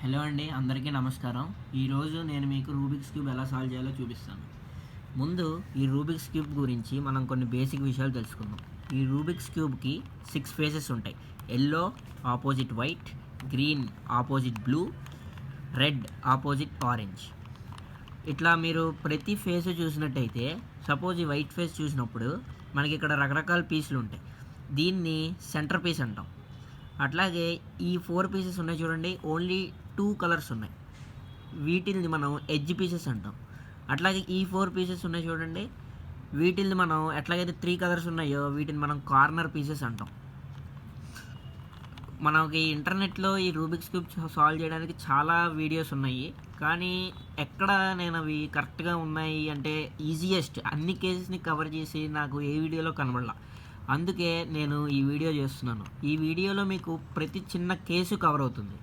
Hello అండి, అందరికీ నమస్కారం. ఈరోజు నేను మీకు రూబిక్స్ క్యూబ్ ఎలా సాల్వ్ చేయాలో చూపిస్తాను. ముందు ఈ రూబిక్స్ క్యూబ్ గురించి మనం కొన్ని బేసిక్ విషయాలు తెలుసుకుందాం. ఈ రూబిక్స్ క్యూబ్కి 6 ఫేసెస్ ఉంటాయి. Yellow opposite white, green opposite blue, red opposite orange. ఇట్లా మీరు ప్రతి ఫేస్ చూసినట్టయితే, సపోజ్ ఈ వైట్ ఫేస్ చూసినప్పుడు మనకి ఇక్కడ రకరకాల పీసులు ఉంటాయి. దీన్ని సెంటర్ పీస్ అంటాం. అట్లాగే ఈ 4 పీసెస్ ఉన్నాయి చూడండి, ఓన్లీ 2 కలర్స్ ఉన్నాయి. వీటిని మనం ఎడ్జ్ పీసెస్ అంటాం. అట్లాగే ఈ 4 పీసెస్ ఉన్నాయి చూడండి, వీటిని మనం ఎట్లాగైతే 3 కలర్స్ ఉన్నాయో వీటిని మనం కార్నర్ పీసెస్ అంటాం. మనకి ఇంటర్నెట్లో ఈ రూబిక్స్ క్యూబ్ సాల్వ్ చేయడానికి చాలా వీడియోస్ ఉన్నాయి, కానీ ఎక్కడ నేను అవి కరెక్ట్గా ఉన్నాయి అంటే ఈజియెస్ట్ అన్ని కేసెస్ని కవర్ చేసి నాకు ఏ వీడియోలో కనబడలా. అందుకే నేను ఈ వీడియో చేస్తున్నాను. ఈ వీడియోలో మీకు ప్రతి చిన్న కేసు కవర్ అవుతుంది.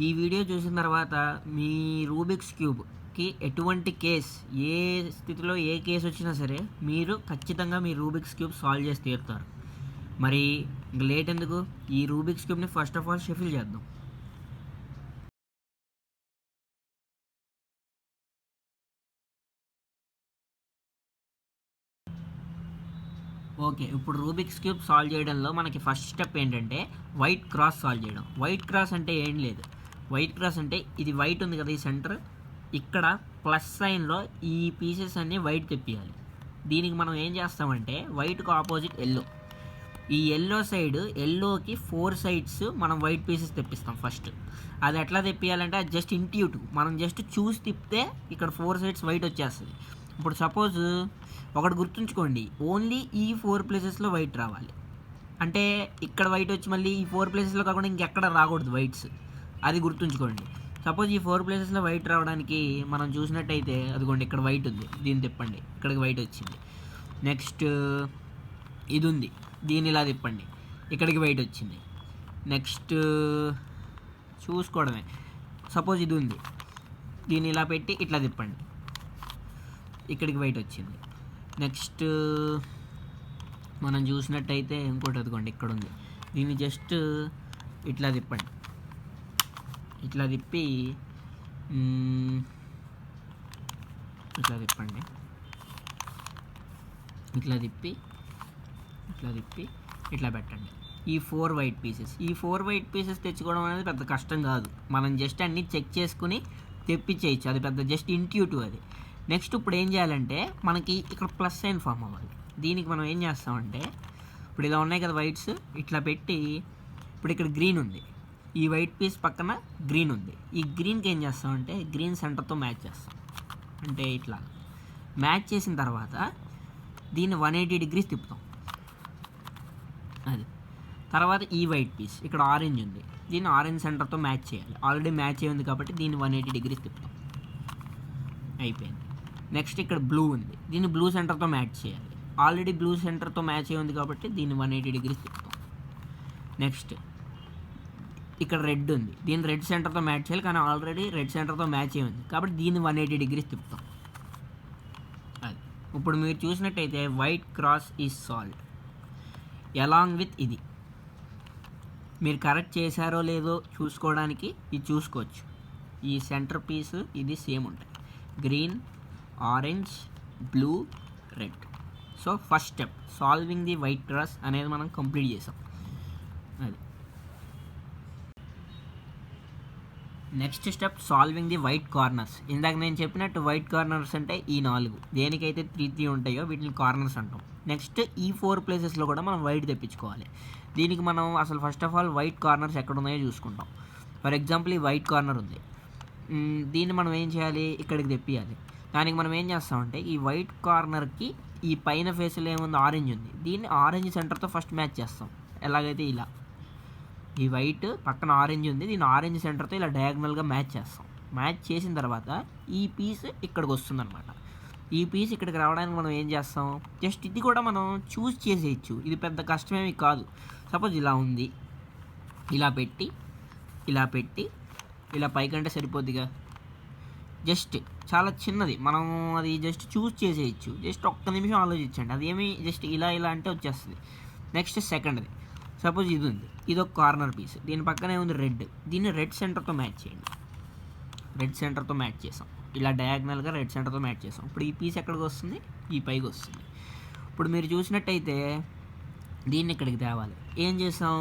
ఈ వీడియో చూసిన తర్వాత మీ రూబిక్స్ క్యూబ్కి ఎటువంటి కేస్, ఏ స్థితిలో ఏ కేసు వచ్చినా సరే మీరు ఖచ్చితంగా మీ రూబిక్స్ క్యూబ్ సాల్వ్ చేసి తీరుతారు. మరి ఇంక లేట్ ఎందుకు, ఈ రూబిక్స్ క్యూబ్ని ఫస్ట్ ఆఫ్ ఆల్ షఫిల్ చేద్దాం. ఓకే, ఇప్పుడు రూబిక్స్ క్యూబ్ సాల్వ్ చేయడంలో మనకి ఫస్ట్ స్టెప్ ఏంటంటే వైట్ క్రాస్ సాల్వ్ చేయడం. వైట్ క్రాస్ అంటే ఏం లేదు, వైట్ క్రాస్ అంటే ఇది వైట్ ఉంది కదా, ఈ సెంటర్ ఇక్కడ ప్లస్ సైన్లో ఈ పీసెస్ అన్నీ వైట్ తెప్పియాలి. దీనికి మనం ఏం చేస్తామంటే వైట్కి ఆపోజిట్ ఎల్లో, ఈ ఎల్లో సైడ్, ఎల్లోకి 4 సైడ్స్ మనం వైట్ పీసెస్ తెప్పిస్తాం ఫస్ట్. అది ఎట్లా తెప్పియాలంటే అది జస్ట్ ఇంట్యూటివ్, మనం జస్ట్ చూసి తిప్పితే ఇక్కడ 4 సైడ్స్ వైట్ వచ్చేస్తుంది. ఇప్పుడు సపోజ్ ఒకటి గుర్తుంచుకోండి, ఓన్లీ ఈ 4 ప్లేసెస్లో వైట్ రావాలి. అంటే ఇక్కడ వైట్ వచ్చి మళ్ళీ ఈ 4 ప్లేసెస్లో కాకుండా ఇంకెక్కడ రాకూడదు వైట్స్, అది గుర్తుంచుకోండి. సపోజ్ ఈ 4 ప్లేసెస్లో వైట్ రావడానికి మనం చూసినట్టయితే అదిగోండి ఇక్కడ వైట్ ఉంది, దీన్ని తిప్పండి, ఇక్కడికి వైట్ వచ్చింది. నెక్స్ట్ ఇది ఉంది, దీన్ని ఇలా తిప్పండి, ఇక్కడికి వైట్ వచ్చింది. నెక్స్ట్ చూసుకోవడమే, సపోజ్ ఇది ఉంది, దీన్ని ఇలా పెట్టి ఇట్లా తిప్పండి, ఇక్కడికి వైట్ వచ్చింది. నెక్స్ట్ మనం చూసినట్టయితే ఇంకోటి అదిగోండి ఇక్కడ ఉంది, దీన్ని జస్ట్ ఇట్లా తిప్పండి, ఇట్లా తిప్పి ఇట్లా తిప్పండి, ఇట్లా తిప్పి ఇట్లా తిప్పి ఇట్లా పెట్టండి. ఈ 4 వైట్ పీసెస్, ఈ 4 వైట్ పీసెస్ తెచ్చుకోవడం అనేది పెద్ద కష్టం కాదు, మనం జస్ట్ అన్నీ చెక్ చేసుకుని తెప్పించేయచ్చు, అది పెద్ద జస్ట్ ఇంట్యూటివ్ అది. నెక్స్ట్ ఇప్పుడు ఏం చేయాలంటే మనకి ఇక్కడ ప్లస్ సైన్ ఫామ్ అవ్వాలి. దీనికి మనం ఏం చేస్తామంటే ఇప్పుడు ఇలా ఉన్నాయి కదా వైట్స్, ఇట్లా పెట్టి ఇప్పుడు ఇక్కడ గ్రీన్ ఉంది, ఈ వైట్ పీస్ పక్కన గ్రీన్ ఉంది, ఈ గ్రీన్కి ఏం చేస్తామంటే గ్రీన్ సెంటర్తో మ్యాచ్ చేస్తాం. అంటే ఇట్లా మ్యాచ్ చేసిన తర్వాత దీన్ని 180 డిగ్రీస్ తిప్పుతాం. అది తర్వాత ఈ వైట్ పీస్ ఇక్కడ ఆరెంజ్ ఉంది, దీన్ని ఆరెంజ్ సెంటర్తో మ్యాచ్ చేయాలి. ఆల్రెడీ మ్యాచ్ అయ్యింది కాబట్టి దీన్ని 180 డిగ్రీస్ తిప్పుతాం. అయిపోయింది. నెక్స్ట్ ఇక్కడ బ్లూ ఉంది, దీన్ని బ్లూ సెంటర్తో మ్యాచ్ చేయాలి. ఆల్రెడీ బ్లూ సెంటర్తో మ్యాచ్ అయ్యి ఉంది కాబట్టి దీన్ని 180 డిగ్రీస్ తిప్పుతాం. నెక్స్ట్ ఇక్కడ రెడ్ ఉంది, దీన్ని రెడ్ సెంటర్తో మ్యాచ్ చేయాలి, కానీ ఆల్రెడీ రెడ్ సెంటర్తో మ్యాచ్ అయ్యి ఉంది కాబట్టి దీన్ని 180 డిగ్రీస్ తిప్పుతాం. అది ఇప్పుడు మీరు చూసినట్టయితే white cross is solved along with ఇది. మీరు కరెక్ట్ చేశారో లేదో చూసుకోవడానికి ఇది చూసుకోవచ్చు. ఈ సెంటర్ పీస్ ఇది సేమ్ ఉంటాయి, green, orange, blue, red. So first step solving the white cross అనేది మనం కంప్లీట్ చేసాం. అది next step solving the white corners. ఇందాక నేను చెప్పినట్టు వైట్ కార్నర్స్ అంటే ఈ 4, దేనికైతే 3 ఉంటాయో వీటిని కార్నర్స్ అంటాం. నెక్స్ట్ ఈ 4 ప్లేసెస్లో కూడా మనం వైట్ తెప్పించుకోవాలి. దీనికి మనం అసలు first of all white corners ఎక్కడ ఉన్నాయో చూసుకుంటాం. ఫర్ ఎగ్జాంపుల్ ఈ వైట్ కార్నర్ ఉంది, దీన్ని మనం ఏం చేయాలి, ఇక్కడికి తెప్పియాలి. దానికి మనం ఏం చేస్తామంటే ఈ వైట్ కార్నర్కి ఈ పైన ఫేస్లో ఏముంది, ఆరెంజ్ ఉంది, దీన్ని ఆరెంజ్ సెంటర్తో ఫస్ట్ మ్యాచ్ చేస్తాం. ఎలాగైతే ఇలా ఈ వైట్ పక్కన ఆరెంజ్ ఉంది, దీన్ని ఆరెంజ్ సెంటర్తో ఇలా డయాగ్నల్గా మ్యాచ్ చేస్తాం. మ్యాచ్ చేసిన తర్వాత ఈ పీస్ ఇక్కడికి వస్తుంది అనమాట. ఈ పీస్ ఇక్కడికి రావడానికి మనం ఏం చేస్తాం, జస్ట్ ఇది కూడా మనం చూస్ చేసేయచ్చు, ఇది పెద్ద కష్టమేమి కాదు. సపోజ్ ఇలా ఉంది, ఇలా పెట్టి ఇలా పెట్టి ఇలా పైకంటే సరిపోద్దిగా, జస్ట్ చాలా చిన్నది, మనం అది జస్ట్ చూస్ చేసేయచ్చు. జస్ట్ ఒక్క నిమిషం ఆలోచించండి, అది ఏమి జస్ట్ ఇలా ఇలా అంటే వచ్చేస్తుంది. నెక్స్ట్ సపోజ్ ఇది ఉంది, ఇది ఒక కార్నర్ పీస్, దీని పక్కనే ఉంది రెడ్, దీన్ని రెడ్ సెంటర్తో మ్యాచ్ చేయండి. రెడ్ సెంటర్తో మ్యాచ్ చేసాం, ఇలా డయాగ్నల్గా రెడ్ సెంటర్తో మ్యాచ్ చేసాం. ఇప్పుడు ఈ పీస్ ఎక్కడికి వస్తుంది, ఈ పైకి వస్తుంది. ఇప్పుడు మీరు చూసినట్టయితే దీన్ని ఇక్కడికి తేవాలి. ఏం చేసాం,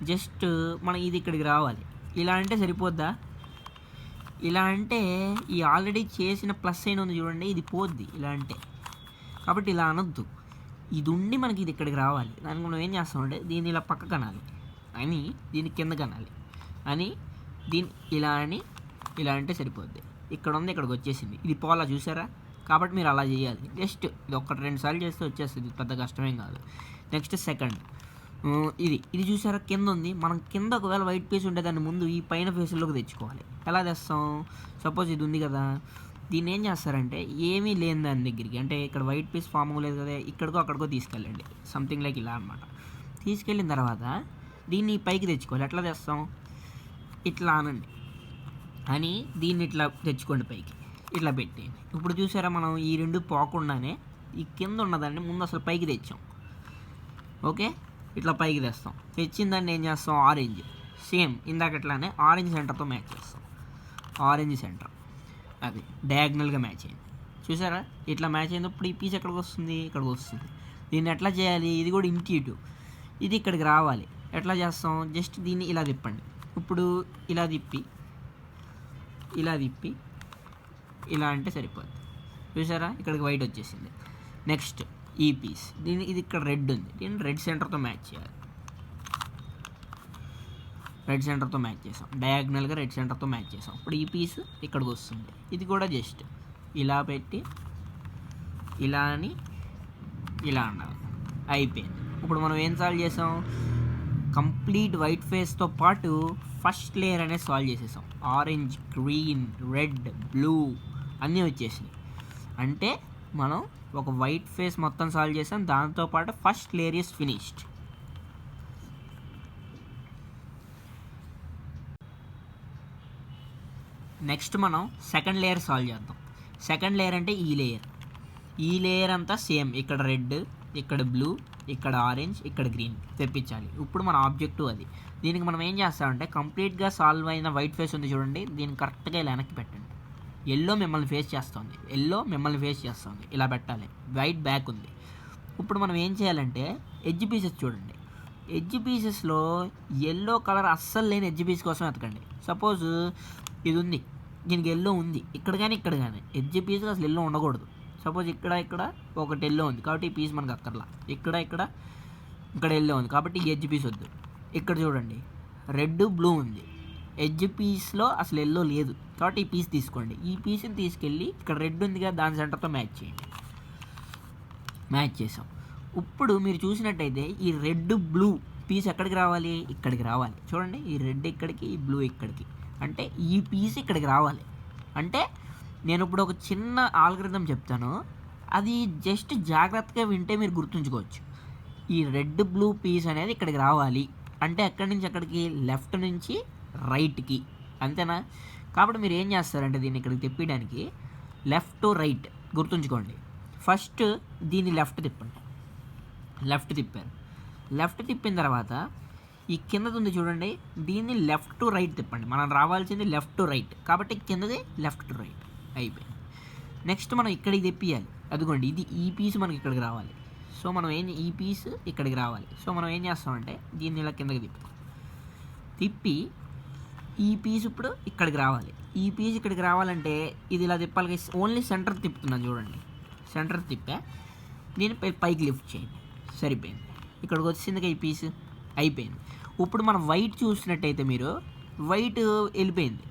జస్ట్ మనం ఇది ఇక్కడికి రావాలి. ఇలా అంటే సరిపోద్దా, ఇలా అంటే ఈ ఆల్రెడీ చేసిన ప్లస్ అయిన ఉంది చూడండి, ఇది పోద్ది ఇలా అంటే. కాబట్టి ఇలా అనొద్దు, ఇది ఉండి మనకి ఇది ఇక్కడికి రావాలి. దానికి మనం ఏం చేస్తామంటే దీన్ని ఇలా పక్కకు అనాలి అని, దీన్ని కిందకి అనాలి అని, దీన్ని ఇలా అని ఇలా అంటే సరిపోద్ది. ఇక్కడ ఉంది, ఇక్కడికి వచ్చేసింది, ఇది పోలా చూసారా. కాబట్టి మీరు అలా చేయాలి. జస్ట్ ఇది 1-2 సార్లు చేస్తే వచ్చేస్తుంది, పెద్ద కష్టమేం కాదు. నెక్స్ట్ సెకండ్, ఇది చూసారా కింద ఉంది. మనం కింద ఒకవేళ వైట్ పీస్ ఉంటే దాన్ని ముందు ఈ పైన ఫేస్లోకి తెచ్చుకోవాలి. ఎలా తెస్తాం, సపోజ్ ఇది ఉంది కదా, దీన్ని ఏం చేస్తారంటే ఏమీ లేని దాని దగ్గరికి, అంటే ఇక్కడ వైట్ పీస్ ఫామ్ అవ్వలేదు కదా, ఇక్కడికో అక్కడికో తీసుకెళ్ళండి. సంథింగ్ లైక్ ఇలా అనమాట. తీసుకెళ్ళిన తర్వాత దీన్ని పైకి తెచ్చుకోవాలి. ఎట్లా తెస్తాం, ఇట్లా అనండి అని దీన్ని ఇట్లా తెచ్చుకోండి పైకి, ఇట్లా పెట్టేయండి. ఇప్పుడు చూసారా మనం ఈ రెండు పోకుండానే ఈ కింద ఉన్నదాన్ని ముందు అసలు పైకి తెచ్చాం. ఓకే, ఇట్లా పైకి తెస్తాం. తెచ్చిన దాన్ని ఏం చేస్తాం, ఆరెంజ్ సేమ్ ఇందాకట్లానే ఆరెంజ్ సెంటర్తో మ్యాచ్ చేస్తాం. ఆరెంజ్ సెంటర్ అది డయాగ్నల్గా మ్యాచ్ అయింది. చూసారా ఇట్లా మ్యాచ్ అయినప్పుడు ఈ పీస్ ఎక్కడికి వస్తుంది, ఇక్కడికి వస్తుంది. దీన్ని ఎట్లా చేయాలి, ఇది కూడా ఇంట్యూటివ్. ఇది ఇక్కడికి రావాలి. ఎట్లా చేస్తాం, జస్ట్ దీన్ని ఇలా తిప్పండి. ఇప్పుడు ఇలా తిప్పి ఇలా అంటే సరిపోద్ది. చూసారా ఇక్కడికి వైట్ వచ్చేసింది. నెక్స్ట్ ఈ పీస్, ఇది ఇక్కడ రెడ్ ఉంది, దీన్ని రెడ్ సెంటర్తో మ్యాచ్ చేయాలి. రెడ్ సెంటర్తో మ్యాచ్ చేసాం, డయాగ్నల్గా రెడ్ సెంటర్తో మ్యాచ్ చేసాం. ఇప్పుడు ఈ పీస్ ఇక్కడికి వస్తుంది. ఇది కూడా జస్ట్ ఇలా పెట్టి ఇలా అని ఇలా అన్నారు, అయిపోయింది. ఇప్పుడు మనం ఏం సాల్వ్ చేసాం, కంప్లీట్ వైట్ ఫేస్తో పాటు ఫస్ట్ లేయర్ అనేది సాల్వ్ చేసేసాం. ఆరెంజ్, గ్రీన్, రెడ్, బ్లూ అన్నీ వచ్చేసినాయి. అంటే మనం ఒక వైట్ ఫేస్ మొత్తం సాల్వ్ చేసాం, దాంతోపాటు first layer is finished. Next మనం సెకండ్ లేయర్ సాల్వ్ చేద్దాం. సెకండ్ లేయర్ అంటే ఈ లేయర్ అంతా సేమ్, ఇక్కడ రెడ్, ఇక్కడ బ్లూ, ఇక్కడ ఆరెంజ్, ఇక్కడ గ్రీన్ తెప్పించాలి. ఇప్పుడు మన ఆబ్జెక్టివ్ అది. దీనికి మనం ఏం చేస్తామంటే కంప్లీట్గా సాల్వ్ అయిన వైట్ ఫేస్ ఉంది చూడండి, దీన్ని కరెక్ట్గా ఇలా వెనక్కి పెట్టండి. ఎల్లో మిమ్మల్ని ఫేస్ చేస్తుంది, ఇలా పెట్టాలి. వైట్ బ్యాక్ ఉంది. ఇప్పుడు మనం ఏం చేయాలంటే ఎడ్జ్ పీసెస్ చూడండి, ఎడ్జ్ పీసెస్లో ఎల్లో కలర్ అస్సలు లేని ఎడ్జ్ పీస్ కోసం వెతకండి. సపోజ్ ఇది ఉంది, దీనికి ఎల్లో ఉంది, ఇక్కడ కానీ ఎడ్జ్ పీస్ అసలు ఎల్లో ఉండకూడదు. సపోజ్ ఇక్కడ ఒకటి ఎల్లో ఉంది కాబట్టి ఈ పీస్ మనకు అక్కర్లా. ఇక్కడ ఎల్లో ఉంది కాబట్టి ఈ ఎడ్జ్ పీస్ వద్దు. ఇక్కడ చూడండి రెడ్, బ్లూ ఉంది, ఎడ్జ్ పీస్లో అసలు ఎల్లో లేదు కాబట్టి ఈ పీస్ తీసుకోండి. ఈ పీస్ని తీసుకెళ్ళి ఇక్కడ రెడ్ ఉంది కదా దాని సెంటర్తో మ్యాచ్ చేయండి. మ్యాచ్ చేసాం. ఇప్పుడు మీరు చూసినట్టయితే ఈ రెడ్, బ్లూ పీస్ ఎక్కడికి రావాలి, ఇక్కడికి రావాలి. చూడండి ఈ రెడ్ ఇక్కడికి, ఈ బ్లూ ఇక్కడికి, అంటే ఈ పీస్ ఇక్కడికి రావాలి. అంటే నేను ఇప్పుడు ఒక చిన్న ఆల్గరిథం చెప్తాను, అది జస్ట్ జాగ్రత్తగా వింటే మీరు గుర్తుంచుకోవచ్చు. ఈ రెడ్, బ్లూ పీస్ అనేది ఇక్కడికి రావాలి అంటే ఎక్కడి నుంచి ఎక్కడికి, లెఫ్ట్ నుంచి రైట్కి, అంతేనా. కాబట్టి మీరు ఏం చేస్తారంటే దీన్ని ఇక్కడికి తిప్పడానికి లెఫ్ట్ టు రైట్ గుర్తుంచుకోండి. ఫస్ట్ దీన్ని లెఫ్ట్ తిప్పండి. లెఫ్ట్ తిప్పిన తర్వాత ఈ కిందది ఉంది చూడండి, దీన్ని లెఫ్ట్ టు రైట్ తిప్పండి. మనం రావాల్సింది లెఫ్ట్ టు రైట్ కాబట్టి కిందది లెఫ్ట్ టు రైట్ అయిపోయింది. నెక్స్ట్ మనం ఇక్కడికి తెప్పియాలి. అదిగోండి ఇది ఈ పీస్ మనకి ఇక్కడికి రావాలి. సో మనం ఈ పీస్ ఇక్కడికి రావాలి. సో మనం ఏం చేస్తామంటే దీన్ని ఇలా కిందకి తిప్పి ఈ పీస్ ఇప్పుడు ఇక్కడికి రావాలి. ఈ పీస్ ఇక్కడికి రావాలంటే ఇది ఇలా తిప్పాలి. ఓన్లీ సెంటర్ తిప్పుతున్నాను చూడండి, సెంటర్ తిప్పా, దీన్ని పైకి లిఫ్ట్ చేయండి, సరిపోయింది. ఇక్కడికి వచ్చిందిగా ఈ పీస్ అయిపోయింది. ఇప్పుడు మనం వైట్ చూసినట్టయితే మీరు వైట్ వెళ్ళిపోయింది.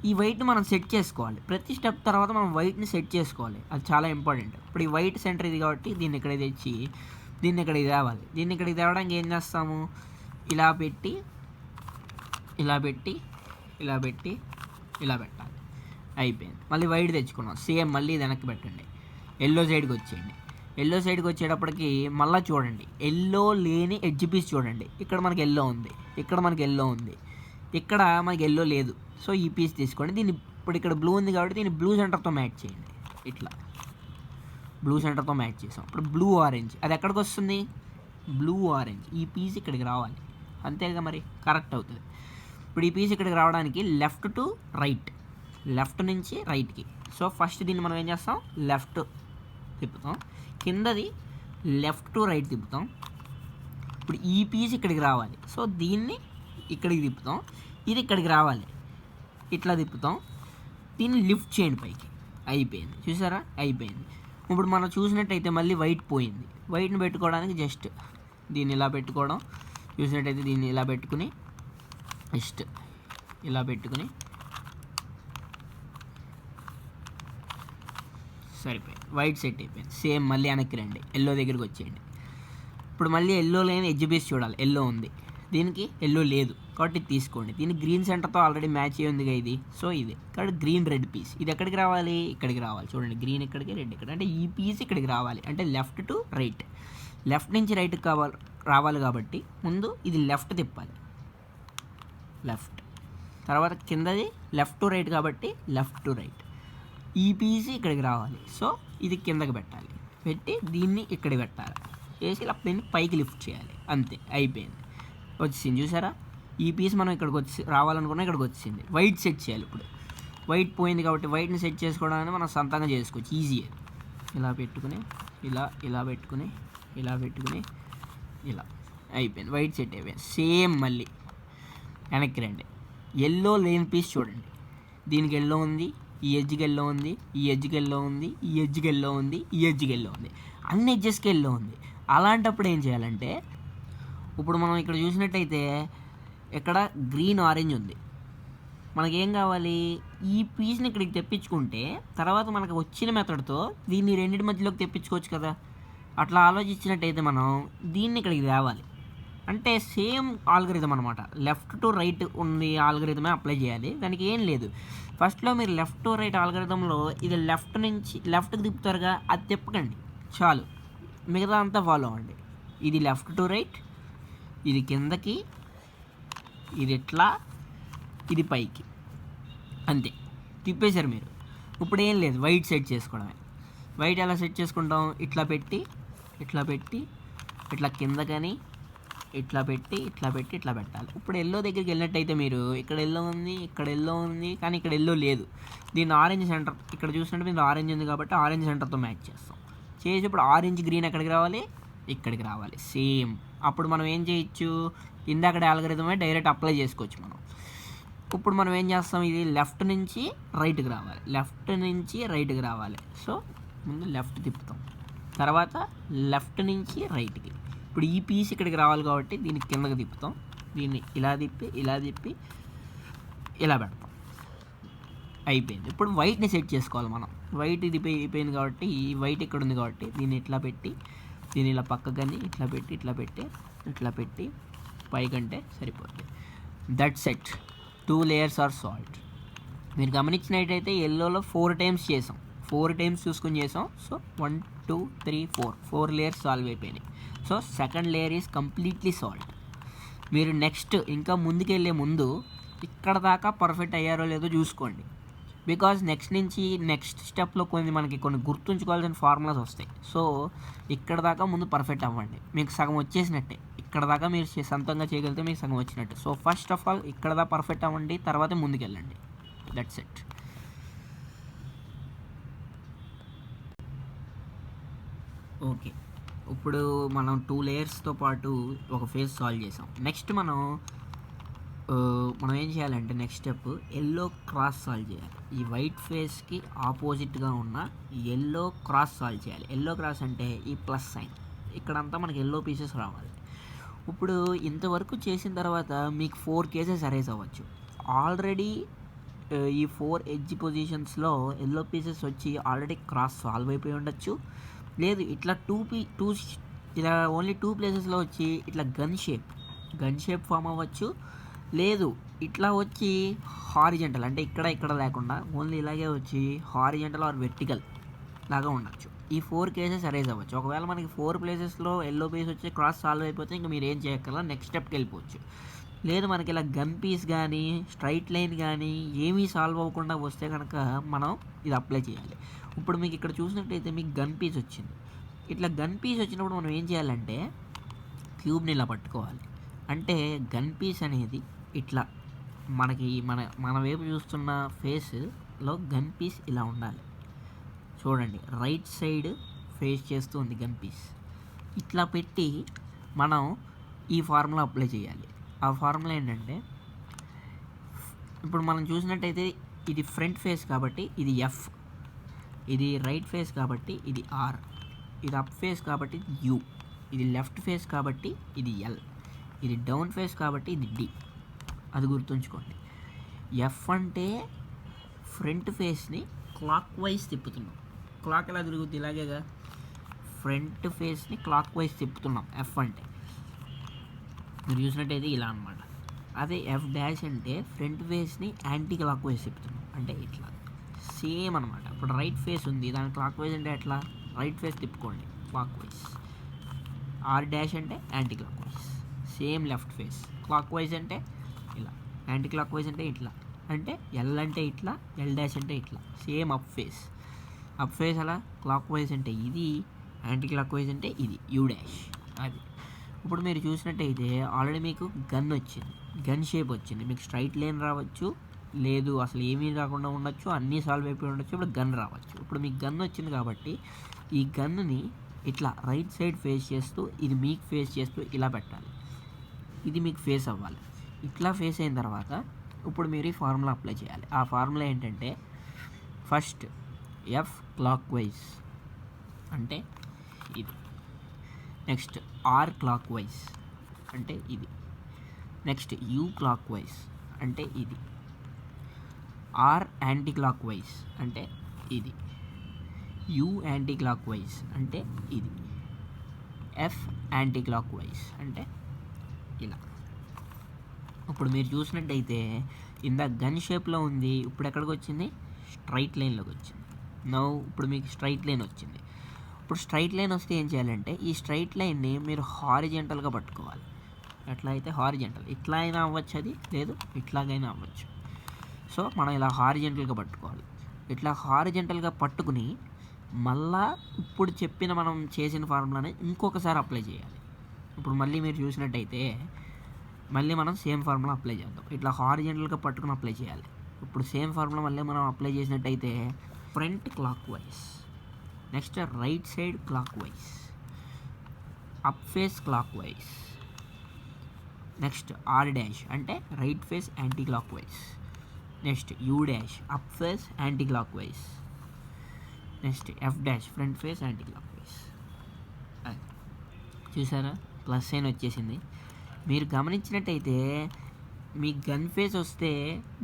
ఈ వైట్ని మనం సెట్ చేసుకోవాలి. ప్రతి స్టెప్ తర్వాత మనం వైట్ని సెట్ చేసుకోవాలి, అది చాలా ఇంపార్టెంట్. ఇప్పుడు ఈ వైట్ సెంటర్ ఇది కాబట్టి దీన్ని ఇక్కడ తెచ్చి దీన్ని ఇక్కడికి తేవాలి. దీన్ని ఇక్కడికి తేవడానికి ఏం చేస్తాము, ఇలా పెట్టి పెట్టాలి, అయిపోయింది. మళ్ళీ వైట్ తెచ్చుకున్నాం, సేమ్ మళ్ళీ ఇది వెనక్కి పెట్టండి. ఎల్లో సైడ్కి వచ్చేయండి. ఎల్లో సైడ్కి వచ్చేటప్పటికి మళ్ళీ చూడండి ఎల్లో లేని ఎడ్జ్ పీస్ చూడండి. ఇక్కడ మనకి ఎల్లో ఉంది, ఇక్కడ మనకి ఎల్లో లేదు. సో ఈ పీస్ తీసుకోండి. దీన్ని ఇప్పుడు ఇక్కడ బ్లూ ఉంది కాబట్టి దీన్ని బ్లూ సెంటర్తో మ్యాచ్ చేయండి. ఇట్లా బ్లూ సెంటర్తో మ్యాచ్ చేసాం. ఇప్పుడు బ్లూ ఆరెంజ్ అది ఎక్కడికి వస్తుంది, బ్లూ ఆరెంజ్ ఈ పీస్ ఇక్కడికి రావాలి. అంతేగా మరి కరెక్ట్ అవుతుంది. ఇప్పుడు ఈ పీస్ ఇక్కడికి రావడానికి లెఫ్ట్ టు రైట్, లెఫ్ట్ నుంచి రైట్కి. సో ఫస్ట్ దీన్ని మనం ఏం చేస్తాం, లెఫ్ట్ తిప్పుతాం, కిందది లెఫ్ట్ టు రైట్ తిప్పుతాం. ఇప్పుడు ఈ పీస్ ఇక్కడికి రావాలి, సో దీన్ని ఇక్కడికి తిప్పుతాం, ఇది ఇక్కడికి రావాలి, ఇట్లా తిప్పుతాం, దీన్ని లిఫ్ట్ చేయండి పైకి. అయిపోయింది, చూసారా అయిపోయింది. ఇప్పుడు మనం చూసినట్టయితే మళ్ళీ వైట్ పోయింది. వైట్ని పెట్టుకోవడానికి జస్ట్ దీన్ని ఇలా పెట్టుకోవడం, చూసినట్టయితే దీన్ని ఇలా పెట్టుకుని జస్ట్ ఇలా పెట్టుకుని సరిపోయింది, వైట్ సెట్ అయిపోయింది. సేమ్ మళ్ళీ వెనక్కి రండి, ఎల్లో దగ్గరికి వచ్చేయండి. ఇప్పుడు మళ్ళీ ఎల్లో లేని ఎడ్జ్ పీస్ చూడాలి, ఎల్లో ఉంది, దీనికి ఎల్లో లేదు కాబట్టి ఇది తీసుకోండి. దీనికి గ్రీన్ సెంటర్తో ఆల్రెడీ మ్యాచ్ అయ్యి ఉందిగా ఇది, సో ఇది కాబట్టి గ్రీన్ రెడ్ పీస్ ఇది ఎక్కడికి రావాలి, ఇక్కడికి రావాలి. చూడండి గ్రీన్ ఇక్కడికి, రెడ్ ఇక్కడ, అంటే ఈ పీస్ ఇక్కడికి రావాలి, అంటే లెఫ్ట్ టు రైట్, లెఫ్ట్ నుంచి రైట్కి రావాలి కాబట్టి ముందు ఇది లెఫ్ట్ తిప్పాలి, లెఫ్ట్, తర్వాత కిందది లెఫ్ట్ టు రైట్ కాబట్టి లెఫ్ట్ టు రైట్, ఈ పీస్ ఇక్కడికి రావాలి, సో ఇది కిందకి పెట్టాలి, పెట్టి దీన్ని ఇక్కడ పెట్టాలి, చేసి ఇలా దీన్ని పైకి లిఫ్ట్ చేయాలి, అంతే అయిపోయింది. వచ్చింది చూసారా, ఈ పీస్ మనం ఇక్కడికి వచ్చి రావాలనుకున్నా ఇక్కడికి వచ్చింది. వైట్ సెట్ చేయాలి. ఇప్పుడు వైట్ పోయింది కాబట్టి వైట్ని సెట్ చేసుకోవడానికి మనం సొంతంగా చేసుకోవచ్చు, ఈజీ. ఇలా పెట్టుకుని ఇలా ఇలా పెట్టుకుని ఇలా పెట్టుకుని ఇలా అయిపోయింది, వైట్ సెట్ అయిపోయింది. సేమ్ మళ్ళీ వెనక్కి రండి, ఎల్లో లేని పీస్ చూడండి, దీనికి ఎల్లో ఉంది, ఈ ఎడ్జ్కి ఎల్లో ఉంది, ఈ ఎడ్జ్కి ఎల్లో ఉంది, ఈ ఎడ్జ్కి ఎల్లో ఉంది, ఈ ఎడ్జ్కి ఎల్లో ఉంది, అన్ని ఎడ్జెస్కి ఎల్లో ఉంది. అలాంటప్పుడు ఏం చేయాలంటే, ఇప్పుడు మనం ఇక్కడ చూసినట్టయితే ఇక్కడ గ్రీన్ ఆరెంజ్ ఉంది, మనకేం కావాలి, ఈ పీస్ని ఇక్కడికి తెప్పించుకుంటే తర్వాత మనకు వచ్చిన మెథడ్తో దీన్ని రెండింటి మధ్యలోకి తెప్పించుకోవచ్చు కదా. అట్లా ఆలోచించినట్టయితే మనం దీన్ని ఇక్కడికి తేవాలి, అంటే సేమ్ ఆల్గరిథం అనమాట, లెఫ్ట్ టు రైట్ ఉంది ఆల్గరిథమే అప్లై చేయాలి. దానికి ఏం లేదు, ఫస్ట్లో మీరు లెఫ్ట్ టు రైట్ ఆల్గరిథంలో ఇది లెఫ్ట్ నుంచి లెఫ్ట్కి తిప్పుతారుగా, అది తిప్పకండి చాలు, మిగతా అంతా ఫాలో అవ్వండి. ఇది లెఫ్ట్ టు రైట్, ఇది కిందకి, ఇది ఇట్లా, ఇది పైకి, అంతే తిప్పేశారు మీరు. ఇప్పుడు ఏం లేదు, వైట్ సెట్ చేసుకోవడమే. వైట్ ఎలా సెట్ చేసుకుంటాం, ఇట్లా పెట్టి ఇట్లా పెట్టి ఇట్లా కిందకని ఇట్లా పెట్టి ఇట్లా పెట్టి ఇట్లా పెట్టాలి. ఇప్పుడు ఎల్లో దగ్గరికి వెళ్ళినట్టయితే మీరు ఇక్కడ ఎల్లో ఉంది, ఇక్కడ ఎల్లో ఉంది, కానీ ఇక్కడ ఎల్లో లేదు. దీన్ని ఆరెంజ్ సెంటర్ ఇక్కడ చూసినట్టు మీరు ఆరెంజ్ ఉంది కాబట్టి ఆరెంజ్ సెంటర్తో మ్యాచ్ చేస్తాం. చేసి ఇప్పుడు ఆరెంజ్ గ్రీన్ ఎక్కడికి రావాలి, ఇక్కడికి రావాలి సేమ్. అప్పుడు మనం ఏం చేయొచ్చు, ఇందాకడే ఆల్గరిథమే డైరెక్ట్ అప్లై చేసుకోవచ్చు మనం. ఇప్పుడు మనం ఏం చేస్తాం, ఇది లెఫ్ట్ నుంచి రైట్కి రావాలి, లెఫ్ట్ నుంచి రైట్కి రావాలి. సో ముందు లెఫ్ట్ తిప్పుతాం, తర్వాత లెఫ్ట్ నుంచి రైట్కి. ఇప్పుడు ఈ పీస్ ఇక్కడికి రావాలి కాబట్టి దీన్ని కిందకి తిప్పుతాం, దీన్ని ఇలా తిప్పి ఇలా తిప్పి ఇలా పెడతాం, అయిపోయింది. ఇప్పుడు వైట్ని సెట్ చేసుకోవాలి మనం. వైట్ ఇది అయిపోయింది కాబట్టి ఈ వైట్ ఇక్కడ ఉంది కాబట్టి దీన్ని ఇట్లా పెట్టి దీన్ని ఇలా పక్కకని ఇట్లా పెట్టి ఇట్లా పెట్టి ఇట్లా పెట్టి పైకంటే సరిపోతుంది. That set 2 layers are salt. మీరు గమనించినట్టయితే ఎల్లోలో 4 times చేసాం, 4 times చూసుకొని చేసాం. సో 1 2 3 4 layers సాల్వ్ అయిపోయినాయి. So second layer is completely salt. మీరు నెక్స్ట్ ఇంకా ముందుకెళ్ళే ముందు ఇక్కడ దాకా పర్ఫెక్ట్ అయ్యారో లేదో చూసుకోండి. బికాజ్ నెక్స్ట్ స్టెప్లో మనకి కొన్ని గుర్తుంచుకోవాల్సిన ఫార్ములాస్ వస్తాయి. సో ఇక్కడ దాకా ముందు పర్ఫెక్ట్ అవ్వండి, మీకు సగం వచ్చేసినట్టే. ఇక్కడ దాకా మీరు సొంతంగా చేయగలిగితే మీకు సగం వచ్చినట్టు. సో ఫస్ట్ ఆఫ్ ఆల్ ఇక్కడ దాకా పర్ఫెక్ట్ అవ్వండి, తర్వాత ముందుకెళ్ళండి. That's it. ఓకే, ఇప్పుడు మనం 2 లేయర్స్తో పాటు ఒక ఫేజ్ సాల్వ్ చేసాం. నెక్స్ట్ మనం ఏం చేయాలంటే next step yellow cross solve చేయాలి. ఈ వైట్ ఫేస్కి ఆపోజిట్గా ఉన్న ఎల్లో క్రాస్ సాల్వ్ చేయాలి. ఎల్లో క్రాస్ అంటే ఈ ప్లస్ సైన్, ఇక్కడంతా మనకి ఎల్లో పీసెస్ రావాలి. ఇప్పుడు ఇంతవరకు చేసిన తర్వాత మీకు 4 కేసెస్ అరైజ్ అవ్వచ్చు. ఆల్రెడీ ఈ 4 ఎడ్జ్ పొజిషన్స్లో ఎల్లో పీసెస్ వచ్చి ఆల్రెడీ క్రాస్ సాల్వ్ అయిపోయి ఉండొచ్చు. లేదు ఇట్లా ఇలా ఓన్లీ 2 ప్లేసెస్లో వచ్చి ఇట్లా గన్ షేప్ ఫామ్ అవ్వచ్చు. లేదు ఇట్లా వచ్చి హారిజెంటల్, అంటే ఇక్కడ లేకుండా ఓన్లీ ఇలాగే వచ్చి హారిజెంటల్ ఆర్ వెర్టికల్ లాగా ఉండొచ్చు. ఈ 4 కేసెస్ అరైజ్ అవ్వచ్చు. ఒకవేళ మనకి 4 ప్లేసెస్లో ఎల్లో పీస్ వచ్చి క్రాస్ సాల్వ్ అయిపోతే ఇంకా మీరు ఏం చేయక్కర్లా, నెక్స్ట్ స్టెప్కి వెళ్ళిపోవచ్చు. లేదు మనకి ఇలా గన్ పీస్ కానీ స్ట్రైట్ లైన్ కానీ ఏమీ సాల్వ్ అవ్వకుండా వస్తే కనుక మనం ఇది అప్లై చేయాలి. ఇప్పుడు మీకు ఇక్కడ చూసినట్టయితే మీకు గన్ పీస్ వచ్చింది. ఇట్లా గన్ పీస్ వచ్చినప్పుడు మనం ఏం చేయాలంటే క్యూబ్ని ఇలా పట్టుకోవాలి, అంటే గన్ పీస్ అనేది ఇట్లా మనకి మన వైపు చూస్తున్న ఫేస్లో గన్ పీస్ ఇలా ఉండాలి. చూడండి, రైట్ సైడ్ ఫేస్ చేస్తూ ఉంది గన్ పీస్. ఇట్లా పెట్టి మనం ఈ ఫార్ములా అప్లై చేయాలి. ఆ ఫార్ములా ఏంటంటే, ఇప్పుడు మనం చూసినట్టయితే ఇది ఫ్రంట్ ఫేస్ కాబట్టి ఇది ఎఫ్, ఇది రైట్ ఫేస్ కాబట్టి ఇది ఆర్, ఇది అప్ ఫేస్ కాబట్టి ఇది యూ, ఇది లెఫ్ట్ ఫేస్ కాబట్టి ఇది ఎల్, ఇది డౌన్ ఫేస్ కాబట్టి ఇది డి. అది గుర్తుంచుకోండి. ఎఫ్ అంటే ఫ్రంట్ ఫేస్ని క్లాక్ వైజ్ తిప్పుతున్నాం. క్లాక్ ఎలా తిరుగుద్ది? ఇలాగేగా, ఫ్రంట్ ఫేస్ని క్లాక్ వైజ్ తిప్పుతున్నాం ఎఫ్ అంటే. మీరు చూసినట్టయితే ఇలా అనమాట. అదే ఎఫ్ డాష్ అంటే ఫ్రంట్ ఫేస్ని యాంటీ క్లాక్ వైజ్ తిప్పుతున్నాం, అంటే ఇట్లా సేమ్ అనమాట. ఇప్పుడు రైట్ ఫేస్ ఉంది, దాని క్లాక్ వైజ్ అంటే ఎట్లా? రైట్ ఫేస్ తిప్పుకోండి క్లాక్ వైజ్. ఆర్ డాష్ అంటే anticlockwise. Same left face clock wise అంటే ఇలా, యాంటీ క్లాక్ వైజ్ అంటే ఇట్లా, అంటే ఎల్ అంటే ఇట్లా, ఎల్ డాష్ అంటే ఇట్లా. Same up face, up face అలా క్లాక్ వైజ్ అంటే ఇది, యాంటీ క్లాక్ వైజ్ అంటే ఇది యూ డాష్. అది ఇప్పుడు మీరు చూసినట్టయితే ఆల్రెడీ మీకు గన్ వచ్చింది, గన్ షేప్ వచ్చింది. మీకు స్ట్రైట్ లైన్ రావచ్చు, లేదు అసలు ఏమీ రాకుండా ఉండొచ్చు, అన్నీ సాల్వ్ అయిపోయి ఉండొచ్చు. ఇప్పుడు గన్ రావచ్చు. ఇప్పుడు మీకు గన్ వచ్చింది కాబట్టి ఈ గన్ని ఇట్లా రైట్ సైడ్ ఫేస్ చేస్తూ, ఇది మీకు ఫేస్ చేస్తూ ఇలా పెట్టాలి. ఇది మీకు ఫేస్ అవ్వాలి. ఇట్లా ఫేస్ అయిన తర్వాత ఇప్పుడు మీరు ఈ ఫార్ములా అప్లై చేయాలి. ఆ ఫార్ములా ఏంటంటే, ఫస్ట్ ఎఫ్ క్లాక్ వైజ్ అంటే ఇది, నెక్స్ట్ ఆర్ క్లాక్ వైజ్ అంటే ఇది, నెక్స్ట్ యూ క్లాక్ వైజ్ అంటే ఇది, ఆర్ యాంటీ క్లాక్ వైజ్ అంటే ఇది, యూ యాంటీ క్లాక్ వైజ్ అంటే ఇది, ఎఫ్ యాంటీ క్లాక్ వైజ్ అంటే ఇలా. ఇప్పుడు మీరు చూసినట్టయితే ఇందా గన్ షేప్లో ఉంది, ఇప్పుడు ఎక్కడికి వచ్చింది? స్ట్రైట్ లైన్లోకి వచ్చింది. ఇప్పుడు మీకు స్ట్రైట్ లైన్ వచ్చింది. ఇప్పుడు స్ట్రైట్ లైన్ వస్తే ఏం చేయాలంటే, ఈ స్ట్రైట్ లైన్ని మీరు హారిజెంటల్గా పట్టుకోవాలి. ఎట్లా అయితే హారిజెంటల్, ఇట్లా అయినా అవ్వచ్చు, అది లేదు ఇట్లాగైనా అవ్వచ్చు. సో మనం ఇలా హారిజెంటల్గా పట్టుకోవాలి. ఇట్లా హారిజెంటల్గా పట్టుకుని మళ్ళా ఇప్పుడు చెప్పిన మనం చేసిన ఫార్ములాని ఇంకొకసారి అప్లై చేయాలి. ఇప్పుడు మళ్ళీ మీరు చూసినట్టయితే మళ్ళీ మనం సేమ్ ఫార్ములా అప్లై చేద్దాం. ఇట్లా హారిజెంటల్గా పట్టుకుని అప్లై చేయాలి. ఇప్పుడు సేమ్ ఫార్ములా మళ్ళీ మనం అప్లై చేసినట్టయితే front clock wise, next right side clock wise, up face clock wise, next R dash అంటే right face anti clock wise, next U dash up face anti clock wise, next F dash front face anticlockwise. చూసారా, plus sign వచ్చేసింది. మీరు గమనించినట్టయితే మీ gun face వస్తే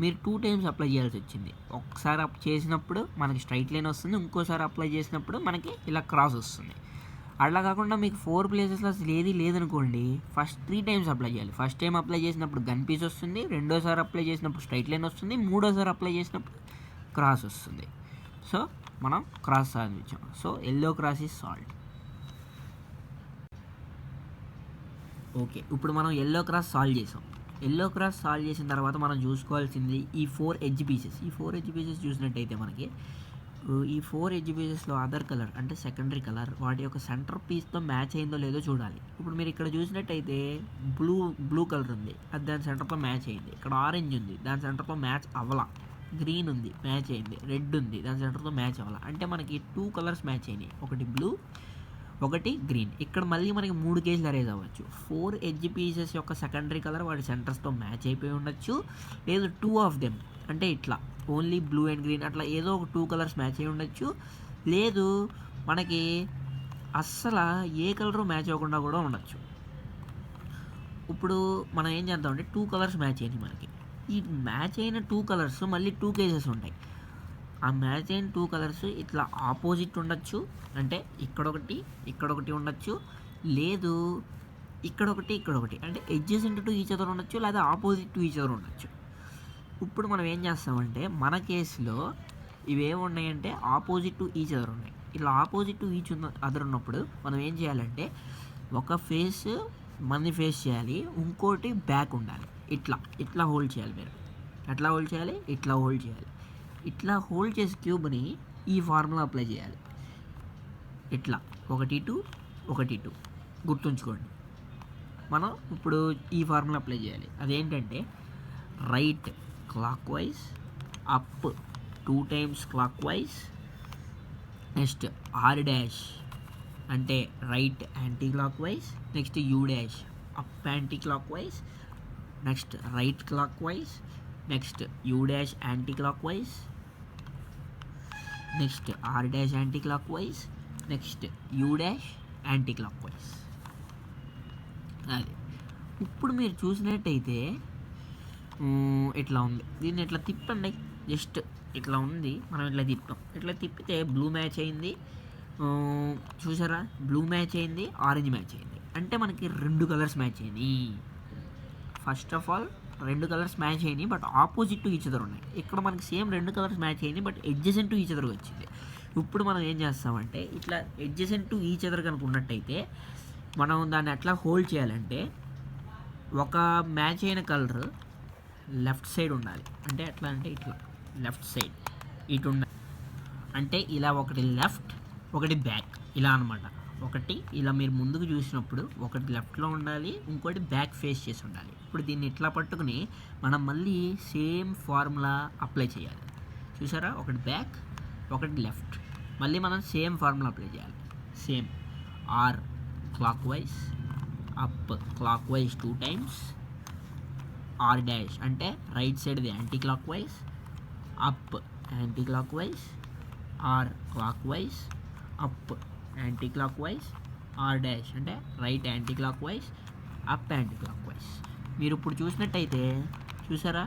మీరు 2 times apply చేయాల్సి వచ్చింది. ఒకసారి చేసినప్పుడు మనకి స్ట్రైట్ లైన్ వస్తుంది, ఇంకోసారి అప్లై చేసినప్పుడు మనకి ఇలా క్రాస్ వస్తుంది. అట్లా కాకుండా మీకు 4 ప్లేసెస్లో అసలు ఏది లేదనుకోండి, ఫస్ట్ 3 టైమ్స్ అప్లై చేయాలి. ఫస్ట్ టైం అప్లై చేసినప్పుడు గన్ పీస్ వస్తుంది, రెండోసారి అప్లై చేసినప్పుడు స్ట్రైట్ లైన్ వస్తుంది, మూడోసారి అప్లై చేసినప్పుడు క్రాస్ వస్తుంది. సో మనం క్రాస్ సాధించాం. So yellow cross is solved. Okay, ఇప్పుడు మనం ఎల్లో క్రాస్ సాల్వ్ చేసాం. ఎల్లో క్రాస్ సాల్వ్ చేసిన తర్వాత మనం చూసుకోవాల్సింది ఈ 4 ఎడ్జ్ పీసెస్. ఈ 4 ఎడ్జ్ పీసెస్ చూసినట్టయితే మనకి ఈ 4 ఎడ్జ్ పీసెస్లో అదర్ కలర్ అంటే సెకండరీ కలర్ వాటి యొక్క సెంటర్ పీస్తో మ్యాచ్ అయిందో లేదో చూడాలి. ఇప్పుడు మీరు ఇక్కడ చూసినట్టయితే బ్లూ కలర్ ఉంది, అది దాని సెంటర్తో మ్యాచ్ అయింది. ఇక్కడ ఆరెంజ్ ఉంది, దాని సెంటర్తో మ్యాచ్ అవ్వాల. గ్రీన్ ఉంది, మ్యాచ్ అయింది. రెడ్ ఉంది, దాని సెంటర్తో మ్యాచ్ అవ్వాల. అంటే మనకి 2 కలర్స్ మ్యాచ్ అయినాయి, ఒకటి బ్లూ ఒకటి గ్రీన్. ఇక్కడ మళ్ళీ మనకి 3 కేసులు అరేజ్ అవ్వచ్చు. 4 ఎడ్జ్ పీసెస్ యొక్క సెకండరీ కలర్ వాటి సెంటర్స్తో మ్యాచ్ అయిపోయి ఉండొచ్చు, లేదు 2 ఆఫ్ దెమ్ అంటే ఇట్లా ఓన్లీ బ్లూ అండ్ గ్రీన్ అట్లా ఏదో ఒక 2 కలర్స్ మ్యాచ్ అయి ఉండొచ్చు, లేదు మనకి అస్సలు ఏ కలరు మ్యాచ్ అవ్వకుండా కూడా ఉండొచ్చు. ఇప్పుడు మనం ఏం చేద్దామంటే 2 కలర్స్ మ్యాచ్ అయినాయి మనకి. ఈ మ్యాచ్ అయిన 2 కలర్స్ మళ్ళీ 2 కేసెస్ ఉంటాయి. ఆ మ్యాచ్ అయిన 2 కలర్స్ ఇట్లా ఆపోజిట్ ఉండొచ్చు, అంటే ఇక్కడొకటి ఉండొచ్చు, లేదు ఇక్కడొకటి అంటే ఎడ్జెస్ టు ఈచ్ అదర్ ఉండొచ్చు, లేదా ఆపోజిట్ టు ఈచ్ అదర్ ఉండొచ్చు. ఇప్పుడు మనం ఏం చేస్తామంటే మన కేసులో ఇవేమి ఉన్నాయంటే ఆపోజిట్ టు ఈచ్ అదర్ ఉన్నాయి. ఇట్లా ఆపోజిట్ టు ఈచ్ అదర్ ఉన్నప్పుడు మనం ఏం చేయాలంటే ఒక ఫేస్ మనది ఫేస్ చేయాలి, ఇంకోటి బ్యాక్ ఉండాలి. ఇట్లా హోల్డ్ చేయాలి. మీరు ఎట్లా హోల్డ్ చేయాలి? ఇట్లా హోల్డ్ చేయాలి. ఇట్లా హోల్డ్ చేసి క్యూబ్ని ఈ ఫార్ములా అప్లై చేయాలి. ఇట్లా 1 2 1 2 గుర్తుంచుకోండి. మనం ఇప్పుడు ఈ ఫార్ములా అప్లై చేయాలి. అదేంటంటే right clock wise, up 2 times clock wise, next R dash అంటే right anti clock wise, next U dash up anti clock wise, next right clock wise, next U dash anti clock wise, next R dash anti clock wise, next U dash anticlockwise. అది ఇప్పుడు మీరు చూసినట్టయితే ఇట్లా ఉంది. దీన్ని ఇట్లా తిప్పండి, just ఇట్లా ఉంది, మనం ఇట్లా తిప్పాం. ఇట్లా తిప్పితే బ్లూ మ్యాచ్ అయింది, చూసారా, బ్లూ మ్యాచ్ అయింది, ఆరెంజ్ మ్యాచ్ అయింది. అంటే మనకి 2 కలర్స్ మ్యాచ్ అయింది. First of all 2 colours match అయినాయి, but opposite to each other ఉన్నాయి. ఇక్కడ మనకి సేమ్ 2 కలర్స్ మ్యాచ్ అయినాయి, but adjacent to each other వచ్చింది. ఇప్పుడు మనం ఏం చేస్తామంటే ఇట్లా ఎడ్జసెంట్ టు ఈచ్ అదర్ కనుక ఉన్నట్టయితే మనం దాన్ని ఎట్లా హోల్డ్ చేయాలంటే ఒక మ్యాచ్ అయిన కలర్ లెఫ్ట్ సైడ్ ఉండాలి. అంటే ఎట్లా అంటే ఇట్లా లెఫ్ట్ సైడ్ ఇటు ఉండాలి. అంటే ఇలా ఒకటి లెఫ్ట్, ఒకటి బ్యాక్, ఇలా అనమాట. ఒకటి ఇలా మీరు ముందుకు చూసినప్పుడు ఒకటి లెఫ్ట్లో ఉండాలి, ఇంకోటి బ్యాక్ ఫేస్ చేసి ఉండాలి. ఇప్పుడు దీన్ని ఇట్లా పట్టుకుని మనం మళ్ళీ సేమ్ ఫార్ములా అప్లై చేయాలి. చూసారా, ఒకటి బ్యాక్, ఒకటి లెఫ్ట్. మళ్ళీ మనం సేమ్ ఫార్ములా అప్లై చేయాలి. Same R clock wise, up clockwise 2 times, R dash అంటే రైట్ సైడ్ది anti clock wise, up anti clock wise, R clock wise, up anti clock wise, R dash అంటే right anti clock wise, up anticlockwise. మీరు ఇప్పుడు చూసినట్టయితే చూసారా,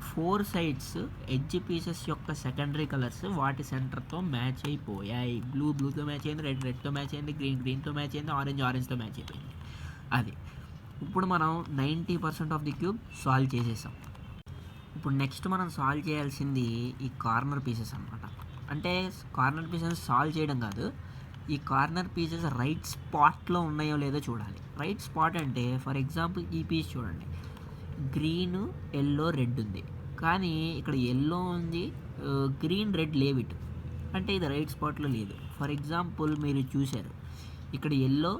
4 sides edge pieces యొక్క secondary colours వాటి సెంటర్తో మ్యాచ్ అయిపోయాయి. బ్లూతో మ్యాచ్ అయింది, రెడ్తో మ్యాచ్ అయింది, గ్రీన్తో మ్యాచ్ అయింది, ఆరెంజ్తో మ్యాచ్ అయిపోయింది. అది ఇప్పుడు మనం 90% ఆఫ్ ది క్యూబ్ సాల్వ్ చేసేసాం. ఇప్పుడు నెక్స్ట్ మనం సాల్వ్ చేయాల్సింది ఈ కార్నర్ పీసెస్ అనమాట. అంటే కార్నర్ పీసెస్ సాల్వ్ చేయడం కాదు, ఈ కార్నర్ పీసెస్ రైట్ స్పాట్లో ఉన్నాయో లేదో చూడాలి. రైట్ స్పాట్ అంటే ఫర్ ఎగ్జాంపుల్ ఈ పీస్ చూడండి, గ్రీన్, ఎల్లో, రెడ్ ఉంది, కానీ ఇక్కడ ఎల్లో ఉంది, గ్రీన్, రెడ్ లేవు ఇటు. అంటే ఇది రైట్ స్పాట్లో లేదు. ఫర్ ఎగ్జాంపుల్ మీరు చూశారు, ఇక్కడ ఎల్లో,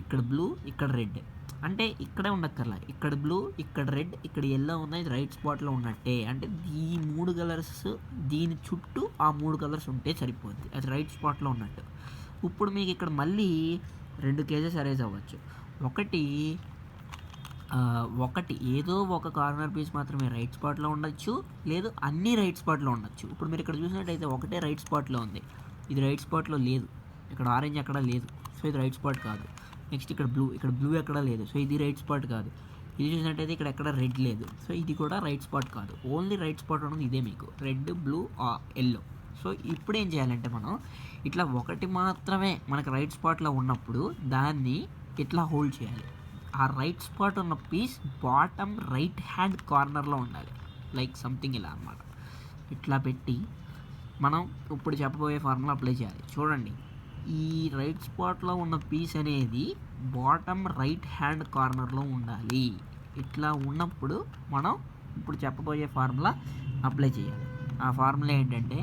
ఇక్కడ బ్లూ, ఇక్కడ రెడ్. అంటే ఇక్కడే ఉండక్కర్లా, ఇక్కడ బ్లూ, ఇక్కడ రెడ్, ఇక్కడ ఎల్లో ఉన్నాయి, రైట్ స్పాట్లో ఉన్నట్టే. అంటే ఈ 3 కలర్స్ దీని చుట్టూ ఆ 3 కలర్స్ ఉంటే సరిపోద్ది, అది రైట్ స్పాట్లో ఉన్నట్టు. ఇప్పుడు మీకు ఇక్కడ మళ్ళీ 2 కేసెస్ అరేంజ్ అవ్వచ్చు. ఒకటి ఏదో ఒక కార్నర్ పీస్ మాత్రమే రైట్ స్పాట్లో ఉండొచ్చు, లేదు అన్నీ రైట్ స్పాట్లో ఉండొచ్చు. ఇప్పుడు మీరు ఇక్కడ చూసినట్టయితే ఒకటే రైట్ స్పాట్లో ఉంది, ఇది రైట్ స్పాట్లో లేదు. ఇక్కడ ఆరెంజ్ ఎక్కడ లేదు, సో ఇది రైట్ స్పాట్ కాదు. నెక్స్ట్ ఇక్కడ బ్లూ ఎక్కడ లేదు, సో ఇది రైట్ స్పాట్ కాదు. ఇది చూసినట్టయితే ఇక్కడ ఎక్కడ రెడ్ లేదు, సో ఇది కూడా రైట్ స్పాట్ కాదు. ఓన్లీ రైట్ స్పాట్ ఉన్నది ఇదే మీకు, రెడ్, బ్లూ, ఎల్లో. సో ఇప్పుడు ఏం చేయాలంటే మనం ఇట్లా ఒకటి మాత్రమే మనకు రైట్ స్పాట్లో ఉన్నప్పుడు దాన్ని ఇట్లా హోల్డ్ చేయాలి. ఆ రైట్ స్పాట్ ఉన్న పీస్ బాటమ్ రైట్ హ్యాండ్ కార్నర్లో ఉండాలి, లైక్ సంథింగ్ ఇలా అన్నమాట. ఇట్లా పెట్టి మనం ఇప్పుడు చెప్పబోయే ఫార్ములా అప్లై చేయాలి. చూడండి, ఈ రైట్ స్పాట్లో ఉన్న పీస్ అనేది బాటమ్ రైట్ హ్యాండ్ కార్నర్లో ఉండాలి. ఇట్లా ఉన్నప్పుడు మనం ఇప్పుడు చెప్పబోయే ఫార్ములా అప్లై చేయాలి. ఆ ఫార్ములా ఏంటంటే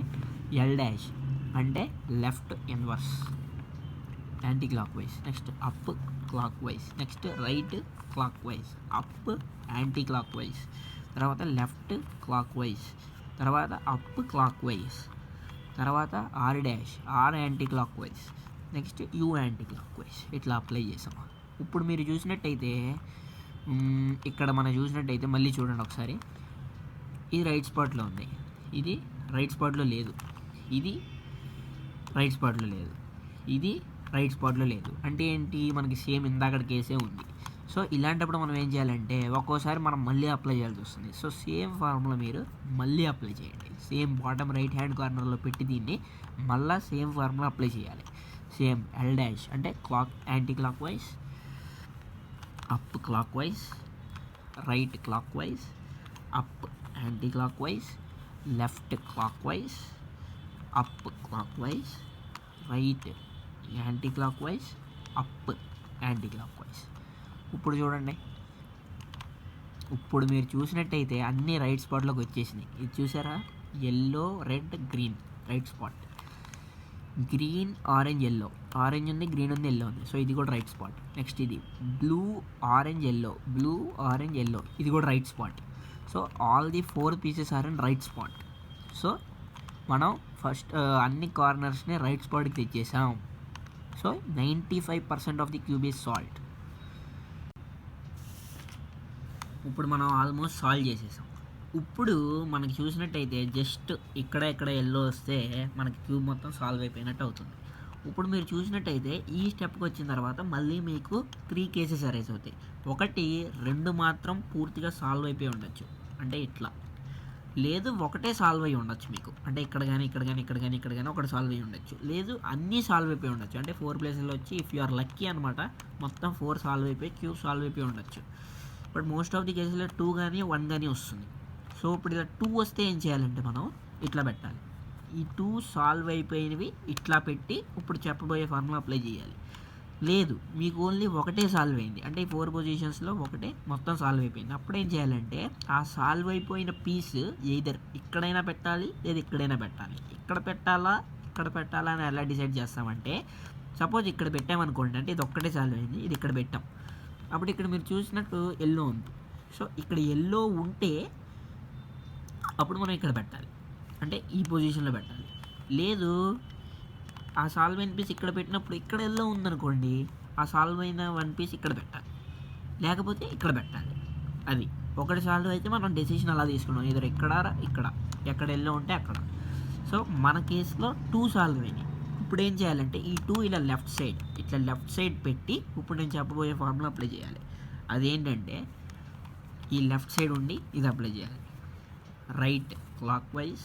ఎల్ డాష్ అంటే left inverse anti clock wise, next up clock wise, next right clock wise, up anti clock wise, తర్వాత లెఫ్ట్ క్లాక్ వైజ్, తర్వాత అప్ క్లాక్ వైజ్, తర్వాత R dash R anti clock wise, next U anticlockwise. ఇట్లా apply చేసాం. ఇప్పుడు మీరు చూసినట్టయితే ఇక్కడ మనం చూసినట్టయితే మళ్ళీ చూడండి ఒకసారి, ఇది రైట్ స్పాట్లో ఉంది, ఇది రైట్ స్పాట్లో లేదు, ఇది రైట్ స్పాట్లో లేదు, ఇది రైట్ స్పాట్లో లేదు. అంటే ఏంటి, మనకి సేమ్ ఇందాకటి కేసే ఉంది. సో ఇలాంటప్పుడు మనం ఏం చేయాలంటే ఒక్కోసారి మనం మళ్ళీ అప్లై చేయాల్సి వస్తుంది. సో సేమ్ ఫార్ములా మీరు మళ్ళీ అప్లై చేయండి. సేమ్ బాటమ్ రైట్ హ్యాండ్ కార్నర్లో పెట్టి దీన్ని మళ్ళీ సేమ్ ఫార్ములా అప్లై చేయాలి. సేమ్ ఎల్ డాష్ అంటే clock anti clock wise, up clock wise, right clock wise, up anti clock wise, left clock wise, up clock wise, right anti clock wise, up anti clock wise. ఇప్పుడు చూడండి, ఇప్పుడు మీరు చూసినట్టయితే అన్నీ right స్పాట్లోకి వచ్చేసినాయి. ఇది చూసారా, yellow, red, green right spot. Green, orange, yellow. Orange ఉంది, గ్రీన్ ఉంది, ఎల్లో ఉంది. సో ఇది కూడా రైట్ స్పాట్. నెక్స్ట్ ఇది blue, orange, yellow. Blue, orange, yellow. ఇది కూడా right spot. So all the 4 pieces are in right spot. So మనం first అన్ని కార్నర్స్ని రైట్ స్పాట్కి తెచ్చేసాం. So 95% of the cube is solved. ఇప్పుడు మనం ఆల్మోస్ట్ సాల్వ్ చేసేసాం. ఇప్పుడు మనకి చూసినట్టయితే జస్ట్ ఇక్కడ ఎల్లో వస్తే మనకి క్యూబ్ మొత్తం సాల్వ్ అయిపోయినట్టు అవుతుంది. ఇప్పుడు మీరు చూసినట్టయితే ఈ స్టెప్కి వచ్చిన తర్వాత మళ్ళీ మీకు 3 కేసెస్ అరైజ్ అవుతాయి. 1, 2 మాత్రం పూర్తిగా సాల్వ్ అయిపోయి ఉండొచ్చు, అంటే ఇట్లా. లేదు ఒకటే సాల్వ్ అయ్యి ఉండొచ్చు మీకు, అంటే ఇక్కడ కానీ ఒకటి సాల్వ్ అయ్యి ఉండొచ్చు. లేదు అన్నీ సాల్వ్ అయిపోయి ఉండొచ్చు, అంటే 4 ప్లేసెస్లో వచ్చి ఇఫ్ యు ఆర్ లక్కీ అనమాట మొత్తం 4 సాల్వ్ అయిపోయి క్యూబ్ సాల్వ్ అయిపోయి ఉండొచ్చు. బట్ మోస్ట్ ఆఫ్ ది కేసెస్లో 2 కానీ 1 కానీ వస్తుంది. సో ఇప్పుడు ఇలా 2 వస్తే ఏం చేయాలంటే మనం ఇట్లా పెట్టాలి. ఈ 2 సాల్వ్ అయిపోయినవి ఇట్లా పెట్టి ఇప్పుడు చెప్పబోయే ఫార్ములా అప్లై చేయాలి. లేదు మీకు ఓన్లీ ఒకటే సాల్వ్ అయింది, అంటే ఈ 4 పొజిషన్స్లో ఒకటే మొత్తం సాల్వ్ అయిపోయింది. అప్పుడు ఏం చేయాలంటే ఆ సాల్వ్ అయిపోయిన పీస్ ఎయిదర్ ఇక్కడైనా పెట్టాలి లేదా ఇక్కడైనా పెట్టాలి. ఇక్కడ పెట్టాలా అని ఎలా డిసైడ్ చేస్తామంటే, సపోజ్ ఇక్కడ పెట్టామనుకోండి, అంటే ఇది ఒక్కటే సాల్వ్ అయింది, ఇది ఇక్కడ పెట్టాం. అప్పుడు ఇక్కడ మీరు చూసినట్టు ఎల్లో ఉంది. సో ఇక్కడ ఎల్లో ఉంటే అప్పుడు మనం ఇక్కడ పెట్టాలి, అంటే ఈ పొజిషన్లో పెట్టాలి. లేదు ఆ సాల్వ్ అయిన పీస్ ఇక్కడ పెట్టినప్పుడు ఇక్కడ ఎల్లో ఉందనుకోండి, ఆ సాల్వ్ అయిన 1 పీస్ ఇక్కడ పెట్టాలి, లేకపోతే ఇక్కడ పెట్టాలి. అది ఒకటి సాల్వ్ అయితే మనం డెసిషన్ అలా తీసుకున్నాం, ఎదురు ఇక్కడ ఎక్కడ ఎల్లో ఉంటే అక్కడ. సో మన కేసులో 2 సాల్వ్ అయినాయి. ఇప్పుడు ఏం చేయాలంటే ఈ 2 ఇలా లెఫ్ట్ సైడ్ పెట్టి ఇప్పుడు నేను చెప్పబోయే ఫార్ములా అప్లై చేయాలి. అదేంటంటే ఈ లెఫ్ట్ సైడ్ ఉండి ఇది అప్లై చేయాలి. Right clock wise,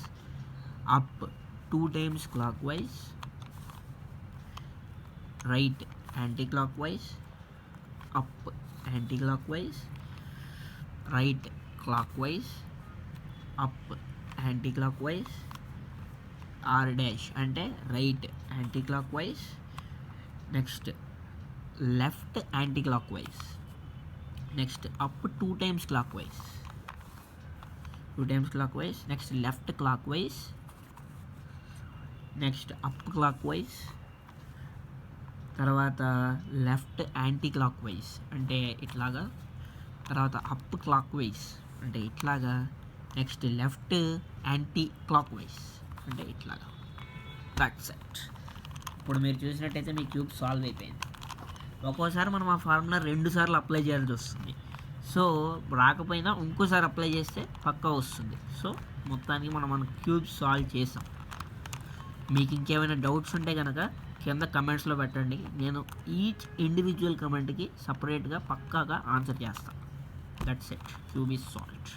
up 2 times clock wise, right anti clock wise, up anti clock wise, right clock wise, up anti clock wise, R dash అంటే right anti clock wise, next left anti clock wise, next up 2 times clockwise, 2 times clock wise, next left clock wise, next up clock wise, తర్వాత left anti clock wise అంటే ఇట్లాగా, తర్వాత up clock wise అంటే ఇట్లాగా, next left anti clock wise అంటే ఇట్లాగా. That's it. ఇప్పుడు మీరు చూసినట్టయితే మీ క్యూబ్ సాల్వ్ అయిపోయింది. ఒక్కోసారి మనం ఆ ఫార్ములా 2 సార్లు అప్లై చేయాల్సి వస్తుంది. సో రాకపోయినా ఇంకోసారి అప్లై చేస్తే పక్కా వస్తుంది. సో మొత్తానికి మన క్యూబ్ సాల్వ్ చేసాం. మీకు ఇంకేమైనా డౌట్స్ ఉంటే కనుక కింద కమెంట్స్లో పెట్టండి, నేను ఈచ్ ఇండివిజువల్ కమెంట్కి సపరేట్గా పక్కాగా ఆన్సర్ చేస్తాను. That's it. Cube is solved.